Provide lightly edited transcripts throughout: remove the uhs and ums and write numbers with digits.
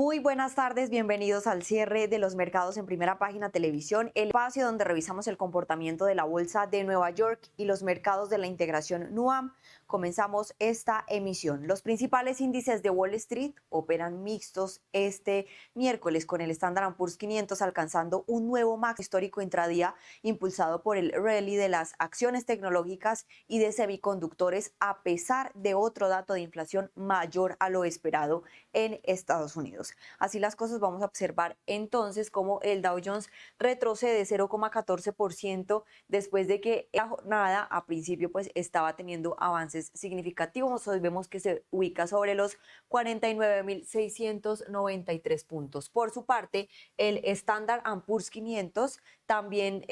Muy buenas tardes, bienvenidos al cierre de los mercados en Primera Página Televisión, el espacio donde revisamos el comportamiento de la Bolsa de Nueva York y los mercados de la integración NUAM. Comenzamos esta emisión. Los principales índices de Wall Street operan mixtos este miércoles, con el Standard & Poor's 500 alcanzando un nuevo máximo histórico intradía, impulsado por el rally de las acciones tecnológicas y de semiconductores, a pesar de otro dato de inflación mayor a lo esperado en Estados Unidos. Así las cosas, vamos a observar entonces cómo el Dow Jones retrocede 0,14% después de que la jornada a principio pues estaba teniendo avances significativos. Hoy vemos que se ubica sobre los 49.693 puntos. Por su parte, el Standard & Poor's 500 también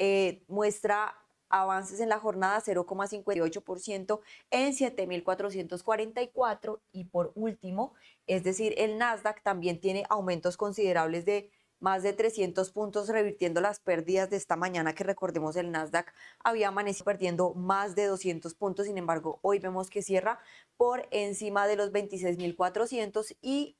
muestra avances en la jornada, 0,58% en 7.444, y por último, es decir, el Nasdaq también tiene aumentos considerables de más de 300 puntos, revirtiendo las pérdidas de esta mañana, que recordemos el Nasdaq había amanecido perdiendo más de 200 puntos. Sin embargo, hoy vemos que cierra por encima de los 26.400 y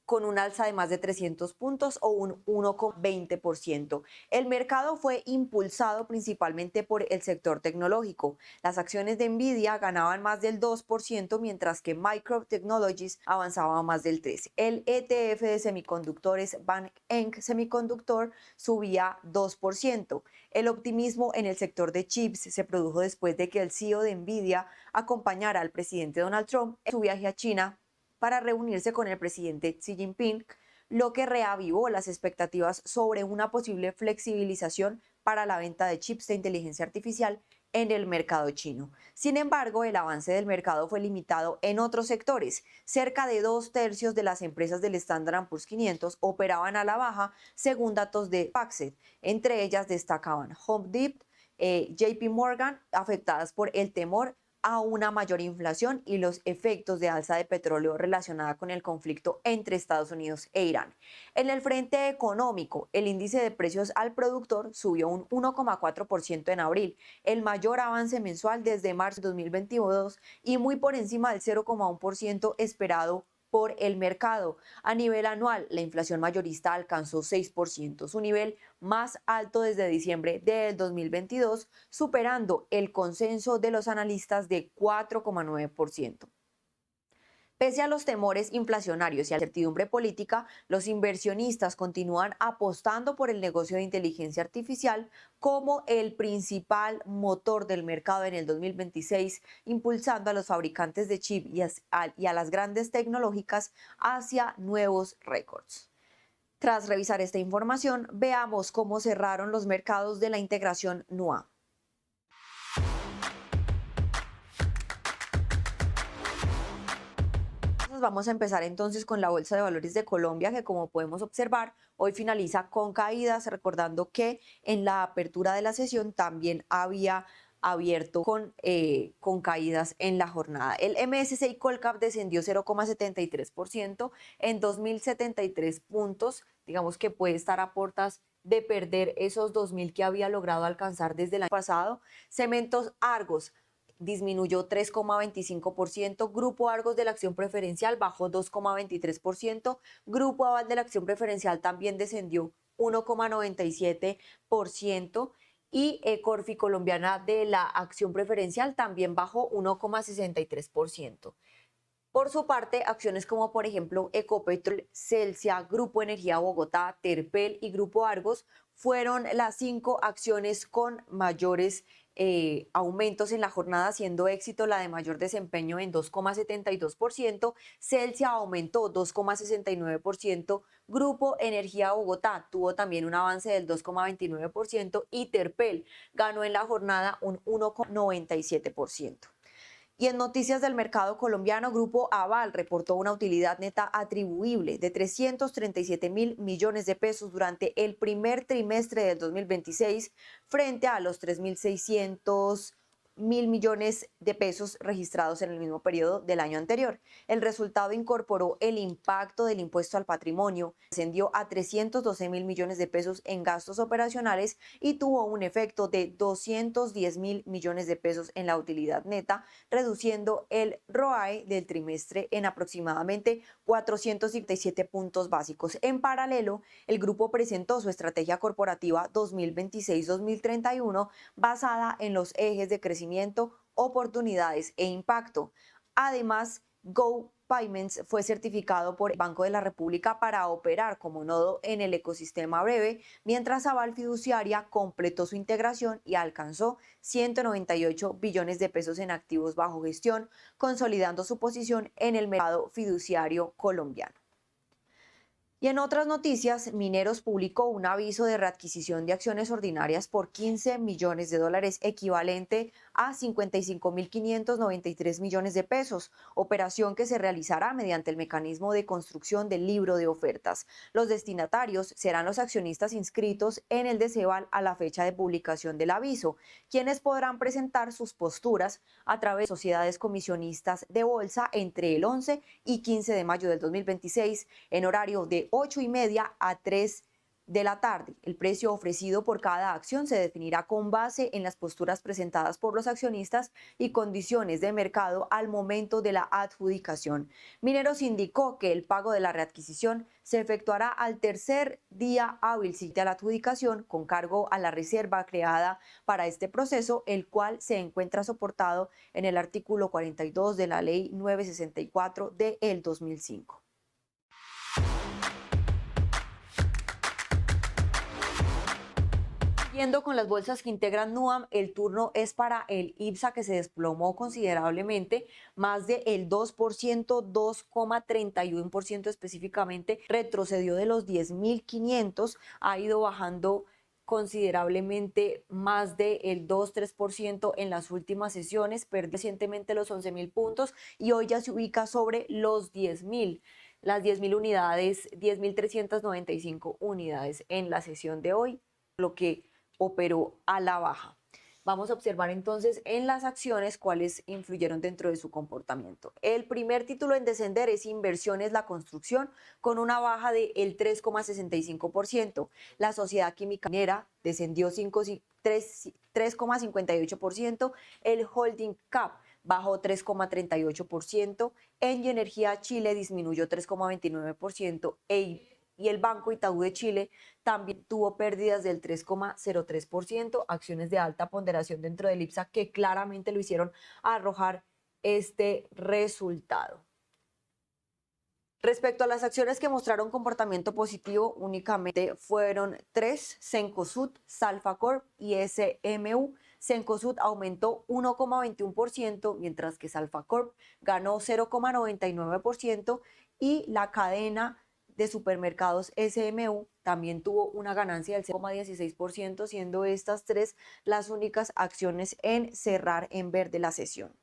con un alza de más de 300 puntos o un 1,20%. El mercado fue impulsado principalmente por el sector tecnológico. Las acciones de Nvidia ganaban más del 2%, mientras que Micro Technologies avanzaba más del 3%. El ETF de semiconductores Bank Eng Semiconductor subía 2%. El optimismo en el sector de chips se produjo después de que el CEO de Nvidia acompañara al presidente Donald Trump en su viaje a China para reunirse con el presidente Xi Jinping, lo que reavivó las expectativas sobre una posible flexibilización para la venta de chips de inteligencia artificial en el mercado chino. Sin embargo, el avance del mercado fue limitado en otros sectores. Cerca de 2/3 de las empresas del Standard & Poor's 500 operaban a la baja, según datos de FactSet. Entre ellas destacaban Home Depot, JP Morgan, afectadas por el temor a una mayor inflación y los efectos de alza de petróleo relacionada con el conflicto entre Estados Unidos e Irán. En el frente económico, el índice de precios al productor subió un 1,4% en abril, el mayor avance mensual desde marzo de 2022 y muy por encima del 0,1% esperado por el mercado. A nivel anual, la inflación mayorista alcanzó 6%, su nivel más alto desde diciembre del 2022, superando el consenso de los analistas de 4,9%. Pese a los temores inflacionarios y a la incertidumbre política, los inversionistas continúan apostando por el negocio de inteligencia artificial como el principal motor del mercado en el 2026, impulsando a los fabricantes de chip y a las grandes tecnológicas hacia nuevos récords. Tras revisar esta información, veamos cómo cerraron los mercados de la integración NUA. Vamos a empezar entonces con la Bolsa de Valores de Colombia, que, como podemos observar, hoy finaliza con caídas, recordando que en la apertura de la sesión también había abierto con caídas en la jornada. El MSCI Colcap descendió 0,73% en 2.073 puntos. Digamos que puede estar a puertas de perder esos 2.000 que había logrado alcanzar desde el año pasado. Cementos Argos disminuyó 3,25%, Grupo Argos de la acción preferencial bajó 2,23%, Grupo Aval de la acción preferencial también descendió 1,97%, y Corfi Colombiana de la acción preferencial también bajó 1,63%. Por su parte, acciones como por ejemplo Ecopetrol, Celsia, Grupo Energía Bogotá, Terpel y Grupo Argos fueron las 5 acciones con mayores aumentos en la jornada, siendo Éxito la de mayor desempeño en 2,72%, Celsia aumentó 2,69%, Grupo Energía Bogotá tuvo también un avance del 2,29% y Terpel ganó en la jornada un 1,97%. Y en noticias del mercado colombiano, Grupo Aval reportó una utilidad neta atribuible de 337.000 millones de pesos durante el primer trimestre del 2026, frente a los 3.600 1.000 millones de pesos registrados en el mismo periodo del año anterior. El resultado incorporó el impacto del impuesto al patrimonio, ascendió a 312.000 millones de pesos en gastos operacionales y tuvo un efecto de 210.000 millones de pesos en la utilidad neta, reduciendo el ROAE del trimestre en aproximadamente 457 puntos básicos. En paralelo, el grupo presentó su estrategia corporativa 2026-2031 basada en los ejes de crecimiento, oportunidades e impacto. Además, Go Payments fue certificado por el Banco de la República para operar como nodo en el ecosistema Breve, mientras Aval Fiduciaria completó su integración y alcanzó 198 billones de pesos en activos bajo gestión, consolidando su posición en el mercado fiduciario colombiano. Y en otras noticias, Mineros publicó un aviso de readquisición de acciones ordinarias por 15 millones de dólares, equivalente a 55.593 millones de pesos, operación que se realizará mediante el mecanismo de construcción del libro de ofertas. Los destinatarios serán los accionistas inscritos en el DECEVAL a la fecha de publicación del aviso, quienes podrán presentar sus posturas a través de sociedades comisionistas de bolsa entre el 11 y 15 de mayo del 2026 en horario de 8:30 a 3 de la tarde. El precio ofrecido por cada acción se definirá con base en las posturas presentadas por los accionistas y condiciones de mercado al momento de la adjudicación. Mineros indicó que el pago de la readquisición se efectuará al tercer día hábil siguiente a la adjudicación, con cargo a la reserva creada para este proceso, el cual se encuentra soportado en el artículo 42 de la Ley 964 del 2005. Siguiendo con las bolsas que integran NUAM, el turno es para el IPSA, que se desplomó considerablemente, más del 2%, 2,31% específicamente, retrocedió de los 10.500, ha ido bajando considerablemente más del 2-3% en las últimas sesiones, perdió recientemente los 11.000 puntos y hoy ya se ubica sobre los 10.000. Las 10.000 unidades, 10.395 unidades en la sesión de hoy, lo que operó a la baja. Vamos a observar entonces en las acciones cuáles influyeron dentro de su comportamiento. El primer título en descender es Inversiones La Construcción, con una baja del 3,65%. La Sociedad Química Minera descendió 3,58%. El Holding Cap bajó 3,38%. Engie Energía Chile disminuyó 3,29%. Y el Banco Itaú de Chile también tuvo pérdidas del 3,03%, acciones de alta ponderación dentro del IPSA que claramente lo hicieron arrojar este resultado. Respecto a las acciones que mostraron comportamiento positivo, únicamente fueron 3, Cencosud, Salfacorp y SMU. Cencosud aumentó 1,21%, mientras que Salfacorp ganó 0,99% y la cadena de supermercados SMU también tuvo una ganancia del 0,16%, siendo estas tres las únicas acciones en cerrar en verde la sesión.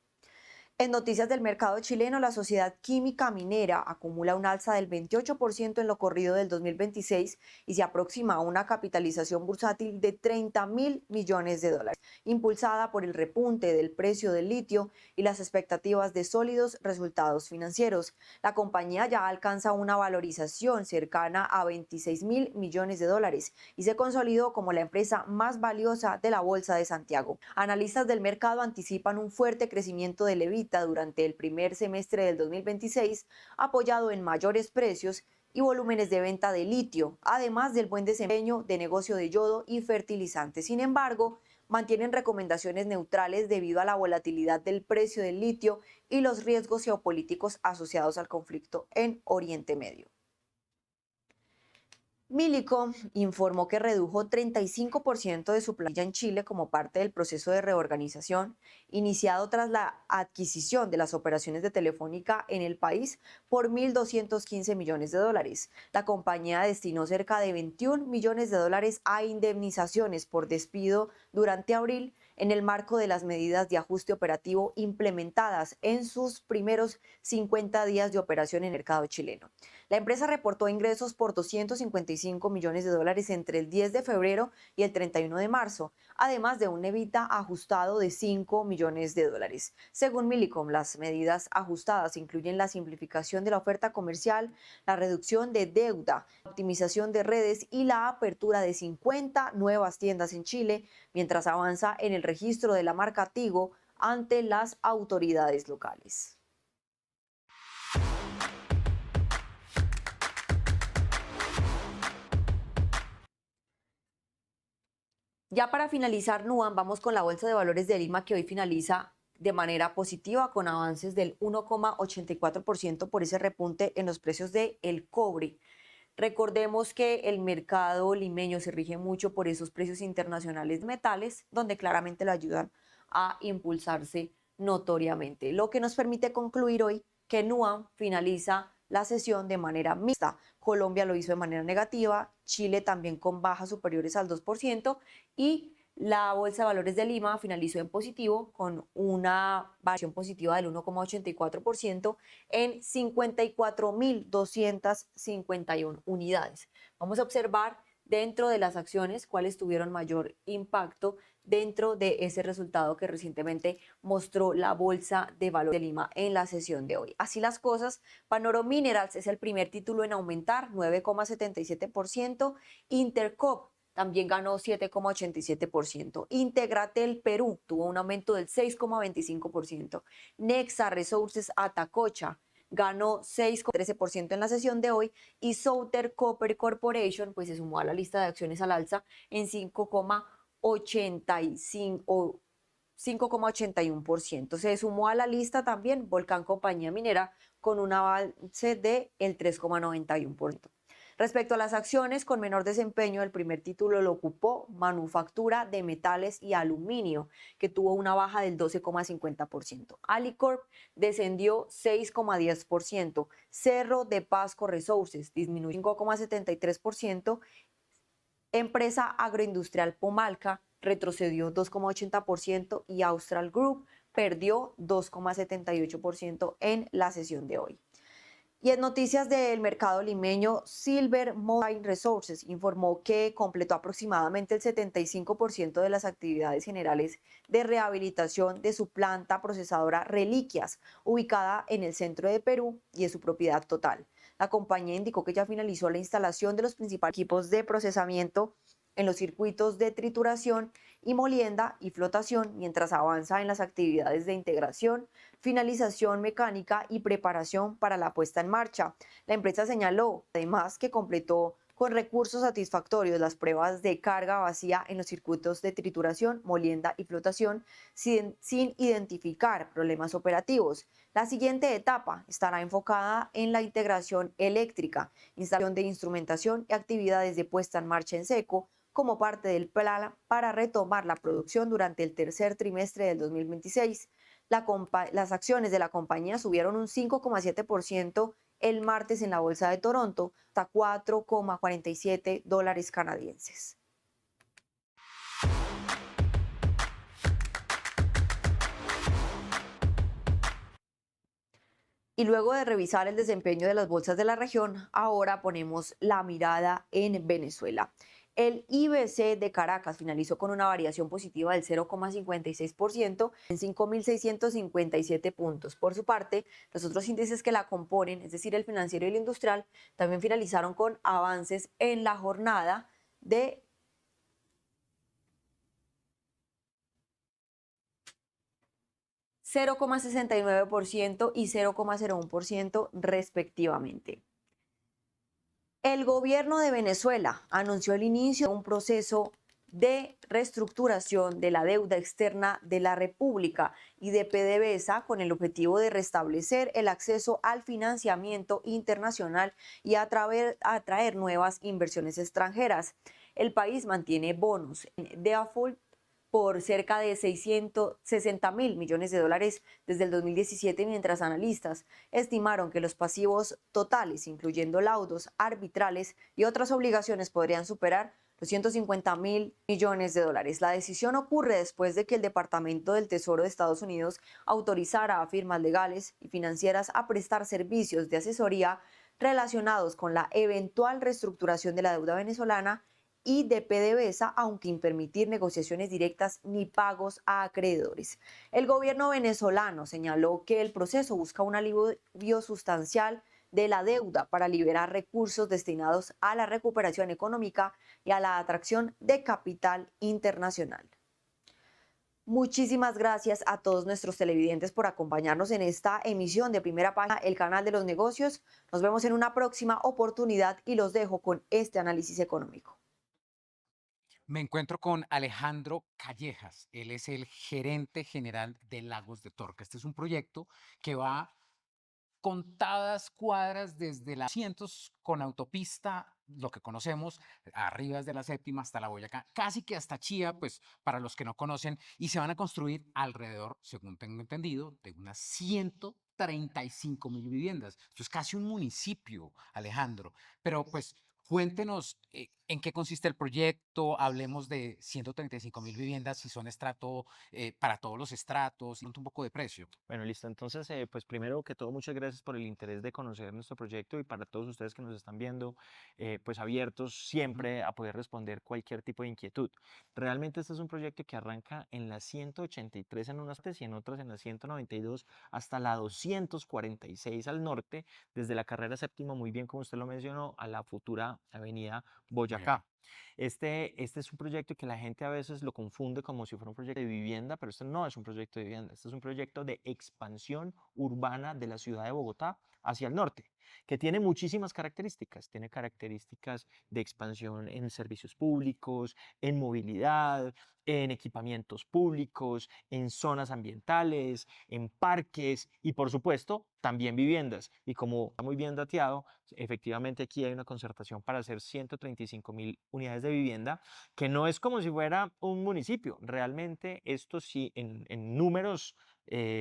En noticias del mercado chileno, la Sociedad Química Minera acumula un alza del 28% en lo corrido del 2026 y se aproxima a una capitalización bursátil de 30.000 millones de dólares, impulsada por el repunte del precio del litio y las expectativas de sólidos resultados financieros. La compañía ya alcanza una valorización cercana a 26.000 millones de dólares y se consolidó como la empresa más valiosa de la Bolsa de Santiago. Analistas del mercado anticipan un fuerte crecimiento del EBITDA durante el primer semestre del 2026, apoyado en mayores precios y volúmenes de venta de litio, además del buen desempeño de negocio de yodo y fertilizantes. Sin embargo, mantienen recomendaciones neutrales debido a la volatilidad del precio del litio y los riesgos geopolíticos asociados al conflicto en Oriente Medio. Millicom informó que redujo 35% de su plantilla en Chile como parte del proceso de reorganización iniciado tras la adquisición de las operaciones de Telefónica en el país por 1.215 millones de dólares. La compañía destinó cerca de 21 millones de dólares a indemnizaciones por despido durante abril en el marco de las medidas de ajuste operativo implementadas en sus primeros 50 días de operación en el mercado chileno. La empresa reportó ingresos por 256 $125 millones entre el 10 de febrero y el 31 de marzo, además de un EBITDA ajustado de $5 millones. Según Millicom, las medidas ajustadas incluyen la simplificación de la oferta comercial, la reducción de deuda, la optimización de redes y la apertura de 50 nuevas tiendas en Chile, mientras avanza en el registro de la marca Tigo ante las autoridades locales. Ya para finalizar, Nuam, vamos con la Bolsa de Valores de Lima, que hoy finaliza de manera positiva con avances del 1,84% por ese repunte en los precios del cobre. Recordemos que el mercado limeño se rige mucho por esos precios internacionales de metales, donde claramente lo ayudan a impulsarse notoriamente. Lo que nos permite concluir hoy que Nuam finaliza la sesión de manera mixta. Colombia lo hizo de manera negativa, Chile también con bajas superiores al 2% y la Bolsa de Valores de Lima finalizó en positivo con una variación positiva del 1,84% en 54.251 unidades. Vamos a observar dentro de las acciones cuáles tuvieron mayor impacto dentro de ese resultado que recientemente mostró la Bolsa de Valores de Lima en la sesión de hoy. Así las cosas, Panoro Minerals es el primer título en aumentar, 9,77%, Intercop también ganó 7,87%. Integratel Perú tuvo un aumento del 6,25%. Nexa Resources Atacocha ganó 6,13% en la sesión de hoy y Southern Copper Corporation pues se sumó a la lista de acciones al alza en 5,81%. Se sumó a la lista también Volcán Compañía Minera con un avance del 3,91%. Respecto a las acciones con menor desempeño, el primer título lo ocupó Manufactura de Metales y Aluminio, que tuvo una baja del 12,50%. Alicorp descendió 6,10%. Cerro de Pasco Resources disminuyó 5,73%. Empresa Agroindustrial Pomalca retrocedió 2,80% y Austral Group perdió 2,78% en la sesión de hoy. Y en noticias del mercado limeño, Silver Mobile Resources informó que completó aproximadamente el 75% de las actividades generales de rehabilitación de su planta procesadora Reliquias, ubicada en el centro de Perú y es su propiedad total. La compañía indicó que ya finalizó la instalación de los principales equipos de procesamiento en los circuitos de trituración y molienda y flotación, mientras avanza en las actividades de integración, finalización mecánica y preparación para la puesta en marcha. La empresa señaló, además, que completó con recursos satisfactorios las pruebas de carga vacía en los circuitos de trituración, molienda y flotación sin identificar problemas operativos. La siguiente etapa estará enfocada en la integración eléctrica, instalación de instrumentación y actividades de puesta en marcha en seco, como parte del plan para retomar la producción durante el tercer trimestre del 2026. Las acciones de la compañía subieron un 5,7% el martes en la Bolsa de Toronto hasta $4,47 canadienses. Y luego de revisar el desempeño de las bolsas de la región, ahora ponemos la mirada en Venezuela. El IBC de Caracas finalizó con una variación positiva del 0,56% en 5.657 puntos. Por su parte, los otros índices que la componen, es decir, el financiero y el industrial, también finalizaron con avances en la jornada de 0,69% y 0,01% respectivamente. El gobierno de Venezuela anunció el inicio de un proceso de reestructuración de la deuda externa de la República y de PDVSA con el objetivo de restablecer el acceso al financiamiento internacional y atraer nuevas inversiones extranjeras. El país mantiene bonos en default por cerca de $660.000 millones desde el 2017, mientras analistas estimaron que los pasivos totales, incluyendo laudos arbitrales y otras obligaciones, podrían superar los $150.000 millones. La decisión ocurre después de que el Departamento del Tesoro de Estados Unidos autorizara a firmas legales y financieras a prestar servicios de asesoría relacionados con la eventual reestructuración de la deuda venezolana y de PDVSA, aunque sin permitir negociaciones directas ni pagos a acreedores. El gobierno venezolano señaló que el proceso busca un alivio sustancial de la deuda para liberar recursos destinados a la recuperación económica y a la atracción de capital internacional. Muchísimas gracias a todos nuestros televidentes por acompañarnos en esta emisión de Primera Página, el canal de los negocios. Nos vemos en una próxima oportunidad y los dejo con este análisis económico. Me encuentro con Alejandro Callejas. Él es el gerente general de Lagos de Torca. Este es un proyecto que va contadas cuadras desde las cientos con autopista, lo que conocemos, arriba desde la séptima hasta la Boyacá, casi que hasta Chía, pues para los que no conocen, y se van a construir alrededor, según tengo entendido, de unas 135.000 viviendas. Esto es casi un municipio, Alejandro. Pero pues cuéntenos en qué consiste el proyecto, hablemos de 135.000 viviendas, si son estrato para todos los estratos, y un poco de precio. Bueno, listo. Entonces, pues primero que todo, muchas gracias por el interés de conocer nuestro proyecto y para todos ustedes que nos están viendo, pues abiertos siempre a poder responder cualquier tipo de inquietud. Realmente este es un proyecto que arranca en la 183 en unas partes y en otras en la 192 hasta la 246 al norte, desde la carrera séptima, muy bien como usted lo mencionó, a la futura avenida Boyacá. Este es un proyecto que la gente a veces lo confunde como si fuera un proyecto de vivienda, pero este no es un proyecto de vivienda, este es un proyecto de expansión urbana de la ciudad de Bogotá hacia el norte, que tiene muchísimas características. Tiene características de expansión en servicios públicos, en movilidad, en equipamientos públicos, en zonas ambientales, en parques y por supuesto también viviendas. Y como está muy bien dateado, efectivamente aquí hay una concertación para hacer 135.000 unidades de vivienda, que no es como si fuera un municipio. Realmente esto sí, en números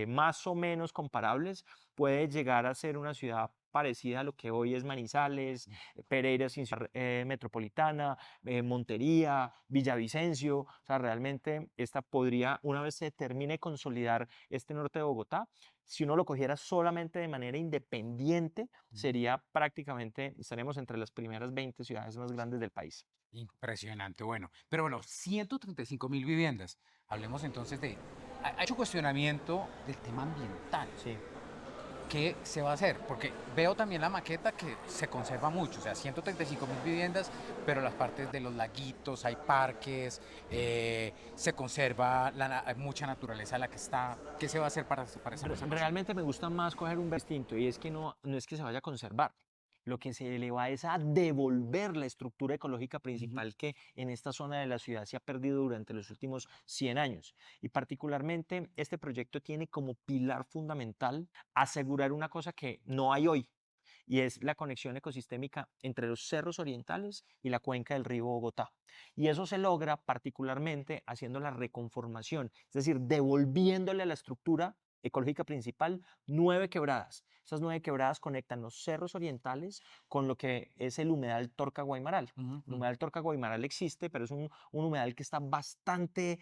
más o menos comparables, puede llegar a ser una ciudad parecida a lo que hoy es Manizales, Pereira sin ciudad metropolitana, Montería, Villavicencio. O sea, realmente esta podría, una vez se termine de consolidar este norte de Bogotá, si uno lo cogiera solamente de manera independiente, sería prácticamente, estaríamos entre las primeras 20 ciudades más grandes del país. Impresionante, bueno. Pero bueno, 135.000 viviendas. Hablemos entonces de... Hay hecho cuestionamiento del tema ambiental. Sí. ¿Qué se va a hacer? Porque veo también la maqueta que se conserva mucho, o sea, 135.000 viviendas, pero las partes de los laguitos, hay parques, se conserva mucha naturaleza la que está. ¿Qué se va a hacer para esa conservación? Realmente me gusta más coger un distinto y es que no es que se vaya a conservar. Lo que se le va es a devolver la estructura ecológica Ujú. principal que en esta zona de la ciudad se ha perdido durante los últimos 100 años. Y particularmente este proyecto tiene como pilar fundamental asegurar una cosa que no hay hoy, y es la conexión ecosistémica entre los cerros orientales y la cuenca del río Bogotá. Y eso se logra particularmente haciendo la reconformación, es decir, devolviéndole a la estructura ecológica principal 9 quebradas. Esas 9 quebradas conectan los cerros orientales con lo que es el humedal Torca-Guaymaral. Ujú, El ujú. humedal Torca-Guaymaral existe, pero es un humedal que está bastante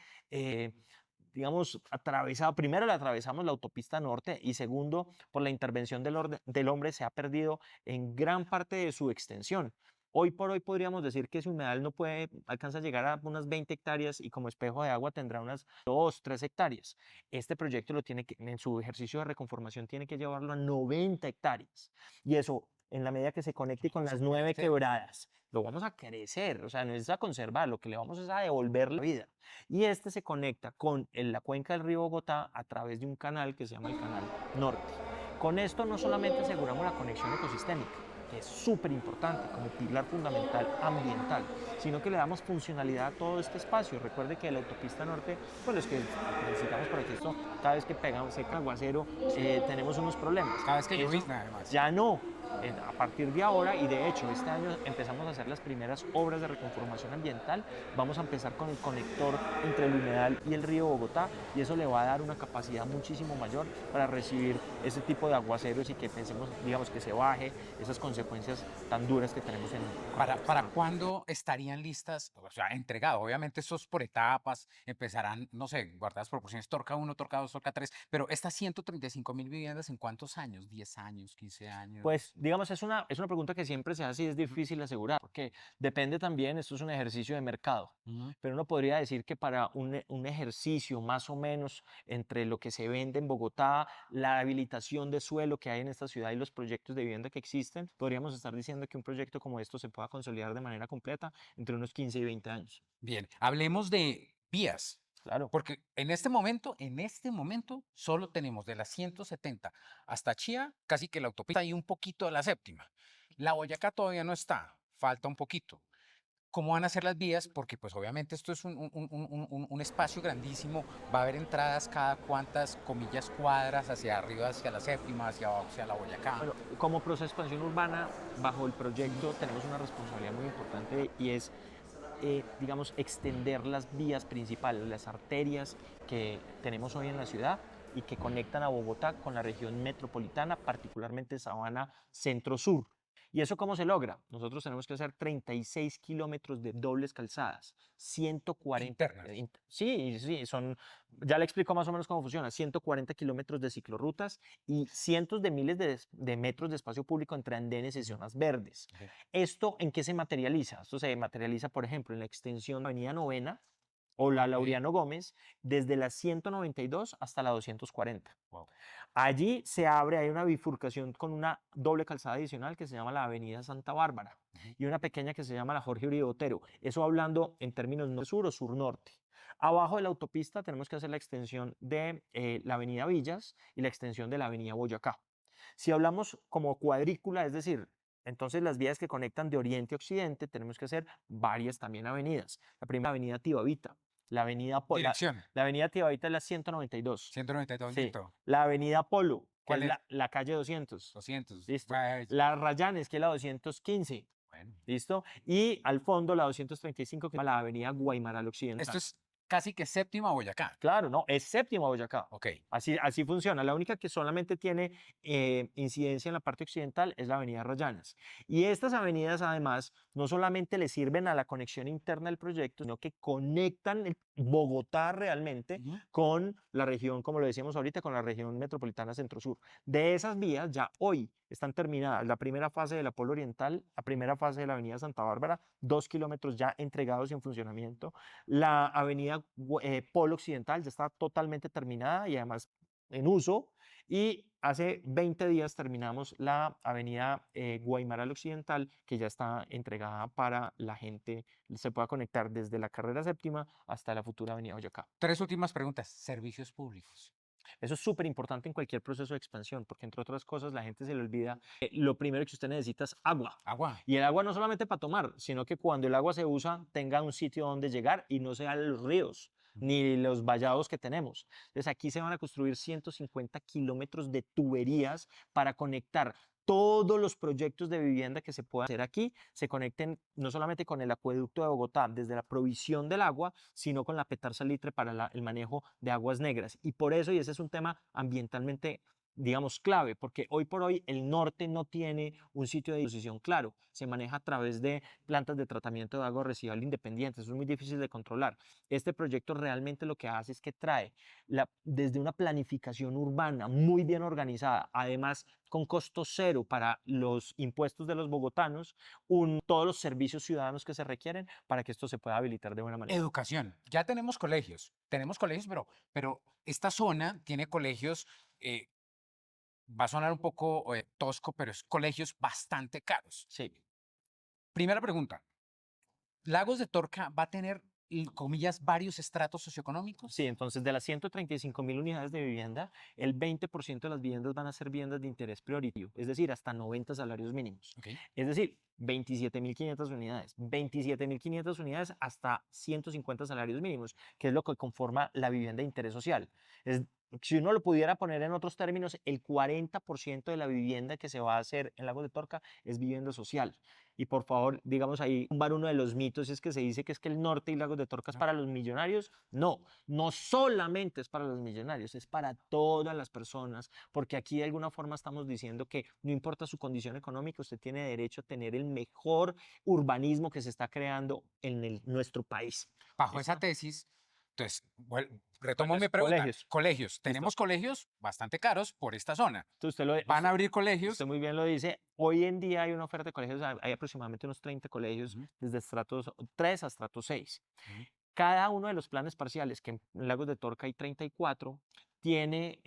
digamos, atravesado. Primero le atravesamos la autopista norte y segundo, por la intervención del hombre se ha perdido en gran parte de su extensión. Hoy por hoy podríamos decir que ese humedal no puede, alcanza a llegar a unas 20 hectáreas y como espejo de agua tendrá unas 2, 3 hectáreas. Este proyecto lo tiene que, en su ejercicio de reconformación tiene que llevarlo a 90 hectáreas. Y eso, en la medida que se conecte con las 9 Sí. quebradas, lo vamos a crecer, o sea, no es a conservar, lo que le vamos es a devolver la vida. Y este se conecta con la cuenca del río Bogotá a través de un canal que se llama el Canal Norte. Con esto no solamente aseguramos la conexión ecosistémica, que es súper importante como pilar fundamental ambiental, sino que le damos funcionalidad a todo este espacio. Recuerde que la autopista norte, pues los que necesitamos para que esto, cada vez que pegamos seca aguacero, tenemos unos problemas. Cada vez que Eso llovizna, además. ya no. A partir de ahora, y de hecho este año empezamos a hacer las primeras obras de reconformación ambiental, vamos a empezar con el conector entre el humedal y el río Bogotá y eso le va a dar una capacidad muchísimo mayor para recibir ese tipo de aguaceros y que pensemos, digamos, que se baje esas consecuencias tan duras que tenemos en ¿Para cuándo estarían listas? O sea, entregado. Obviamente, esto es por etapas. Empezarán, no sé, guardadas proporciones, Torca 1, Torca 2, Torca 3. Pero estas 135.000 viviendas, ¿en cuántos años? ¿10 años, 15 años? Pues digamos, es una pregunta que siempre se hace y es difícil asegurar, porque depende también, esto es un ejercicio de mercado, Ujú. pero uno podría decir que para un ejercicio más o menos entre lo que se vende en Bogotá, la habilitación de suelo que hay en esta ciudad y los proyectos de vivienda que existen, podríamos estar diciendo que un proyecto como esto se pueda consolidar de manera completa entre unos 15 y 20 años. Bien, hablemos de vías. Claro. Porque en este momento, solo tenemos de la 170 hasta Chía, casi que la autopista y un poquito de la séptima. La Boyacá todavía no está, falta un poquito. ¿Cómo van a ser las vías? Porque pues obviamente esto es un espacio grandísimo, va a haber entradas cada cuantas comillas cuadras hacia arriba, hacia la séptima, hacia abajo, hacia la Boyacá. Bueno, como proceso de expansión urbana, bajo el proyecto tenemos una responsabilidad muy importante y es, digamos, extender las vías principales, las arterias que tenemos hoy en la ciudad y que conectan a Bogotá con la región metropolitana, particularmente Sabana Centro-Sur. ¿Y eso cómo se logra? Nosotros tenemos que hacer 36 kilómetros de dobles calzadas, 140. Internas. Sí, sí, ya le explico más o menos cómo funciona, 140 kilómetros de ciclorrutas y cientos de miles de metros de espacio público entre andenes y zonas verdes. Ok. ¿Esto en qué se materializa? Esto se materializa, por ejemplo, en la extensión de la Avenida Novena o la Ok. Laureano Gómez, desde la 192 hasta la 240. Wow. Allí se abre, hay una bifurcación con una doble calzada adicional que se llama la Avenida Santa Bárbara Ujú. y una pequeña que se llama la Jorge Uribe Otero. Eso hablando en términos norte-sur o sur-norte. Abajo de la autopista tenemos que hacer la extensión de la Avenida Villas y la extensión de la Avenida Boyacá. Si hablamos como cuadrícula, es decir, entonces las vías que conectan de oriente a occidente, tenemos que hacer varias también avenidas. La primera avenida Tibavita, la avenida, Dirección, la avenida Tibavita es la 192. 192, Sí, listo. la avenida Polo, que es ¿Cuál es? la calle 200. 200. Listo. La Rayanes, que es la 215. Bueno. Listo. Y al fondo la 235, que es la avenida Guaymaral Occidental. Esto es casi que séptima Boyacá. Claro, no, es séptima Boyacá. Ok. Así funciona. La única que solamente tiene incidencia en la parte occidental es la avenida Rayanes. Y estas avenidas, además, no solamente le sirven a la conexión interna del proyecto, sino que conectan Bogotá realmente Ujú. con la región, como lo decíamos ahorita, con la región metropolitana Centro-Sur. De esas vías ya hoy están terminadas la primera fase de la Polo Oriental, la primera fase de la avenida Santa Bárbara, 2 kilómetros ya entregados y en funcionamiento. La avenida Polo Occidental ya está totalmente terminada y además en uso. Y hace 20 días terminamos la avenida Guaymaral Occidental, que ya está entregada para la gente, se pueda conectar desde la carrera séptima hasta la futura avenida Boyacá. 3 últimas preguntas. Servicios públicos. Eso es súper importante en cualquier proceso de expansión, porque entre otras cosas la gente se le olvida que lo primero que usted necesita es agua. Agua. Y el agua no solamente para tomar, sino que cuando el agua se usa tenga un sitio donde llegar y no sean los ríos ni los vallados que tenemos. Entonces aquí se van a construir 150 kilómetros de tuberías para conectar todos los proyectos de vivienda que se puedan hacer aquí, se conecten no solamente con el acueducto de Bogotá desde la provisión del agua, sino con la Petar Salitre para el manejo de aguas negras. Y por eso, y ese es un tema ambientalmente, digamos, clave, porque hoy por hoy el norte no tiene un sitio de disposición claro, se maneja a través de plantas de tratamiento de agua residual independientes, eso es muy difícil de controlar. Este proyecto realmente lo que hace es que trae desde una planificación urbana muy bien organizada, además con costo cero para los impuestos de los bogotanos, todos los servicios ciudadanos que se requieren para que esto se pueda habilitar de buena manera. Educación. Ya tenemos colegios, pero esta zona tiene colegios, va a sonar un poco tosco, pero es colegios bastante caros. Sí. Primera pregunta. ¿Lagos de Torca va a tener, comillas, varios estratos socioeconómicos? Sí, entonces de las 135.000 unidades de vivienda, el 20% de las viviendas van a ser viviendas de interés prioritario, es decir, hasta 90 salarios mínimos. Ok. Es decir, 27.500 unidades, 27.500 unidades hasta 150 salarios mínimos, que es lo que conforma la vivienda de interés social. Si uno lo pudiera poner en otros términos, el 40% de la vivienda que se va a hacer en Lagos de Torca es vivienda social. Y por favor, digamos ahí, tumbar uno de los mitos es que se dice que es que el norte y Lagos de Torca es para los millonarios. No, no solamente es para los millonarios, es para todas las personas, porque aquí de alguna forma estamos diciendo que no importa su condición económica, usted tiene derecho a tener el mejor urbanismo que se está creando en nuestro país. Bajo esa ¿Listo? tesis, entonces, retomo ¿Cuántos mi pregunta. colegios? Colegios. Tenemos colegios bastante caros por esta zona. Entonces, usted lo, Van a abrir colegios. usted muy bien lo dice. Hoy en día hay una oferta de colegios, hay aproximadamente unos 30 colegios, Ujú, desde estrato 3 a estrato 6. ujú, Cada uno de los planes parciales, que en Lagos de Torca hay 34, tiene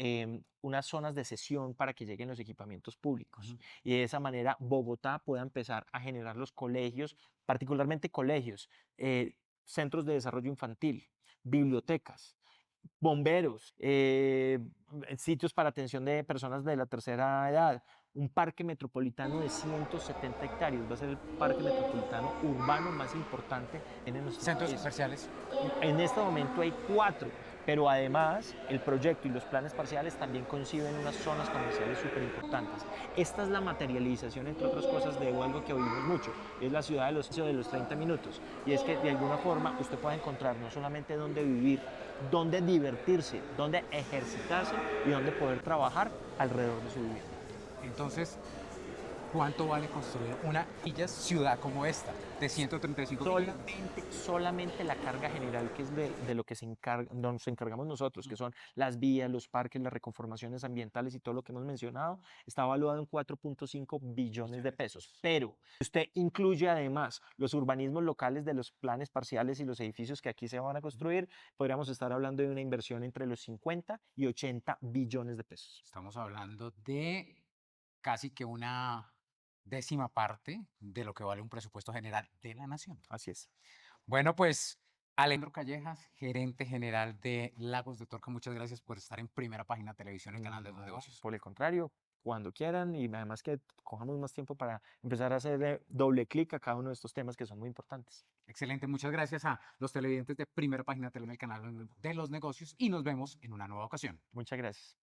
unas zonas de sesión para que lleguen los equipamientos públicos. ujú. Y de esa manera Bogotá pueda empezar a generar los colegios, particularmente colegios, centros de desarrollo infantil, bibliotecas, bomberos, sitios para atención de personas de la tercera edad, un parque metropolitano de 170 hectáreas. Va a ser el parque metropolitano urbano más importante en nuestro Centros país. comerciales. En este momento hay 4, pero además el proyecto y los planes parciales también conciben unas zonas comerciales súper importantes. Esta es la materialización, entre otras cosas, de algo que oímos mucho, y es la ciudad de los 30 minutos. Y es que de alguna forma usted puede encontrar no solamente dónde vivir, dónde divertirse, dónde ejercitarse y dónde poder trabajar alrededor de su vivienda. Entonces, ¿cuánto vale construir una ciudad como esta de 135 millones? Solamente la carga general, que es de lo que nos encargamos nosotros, que son las vías, los parques, las reconformaciones ambientales y todo lo que hemos mencionado, está evaluado en 4.5 billones de pesos. Pero si usted incluye además los urbanismos locales de los planes parciales y los edificios que aquí se van a construir, podríamos estar hablando de una inversión entre los 50 y 80 billones de pesos. Estamos hablando de casi que una décima parte de lo que vale un presupuesto general de la nación. Así es. Bueno, pues Alejandro Callejas, gerente general de Lagos de Torca, muchas gracias por estar en Primera Página Televisión, el canal de los No, negocios. por el contrario, cuando quieran, y además que cojamos más tiempo para empezar a hacer doble clic a cada uno de estos temas que son muy importantes. Excelente, muchas gracias a los televidentes de Primera Página Televisión, el canal de los negocios, y nos vemos en una nueva ocasión. Muchas gracias.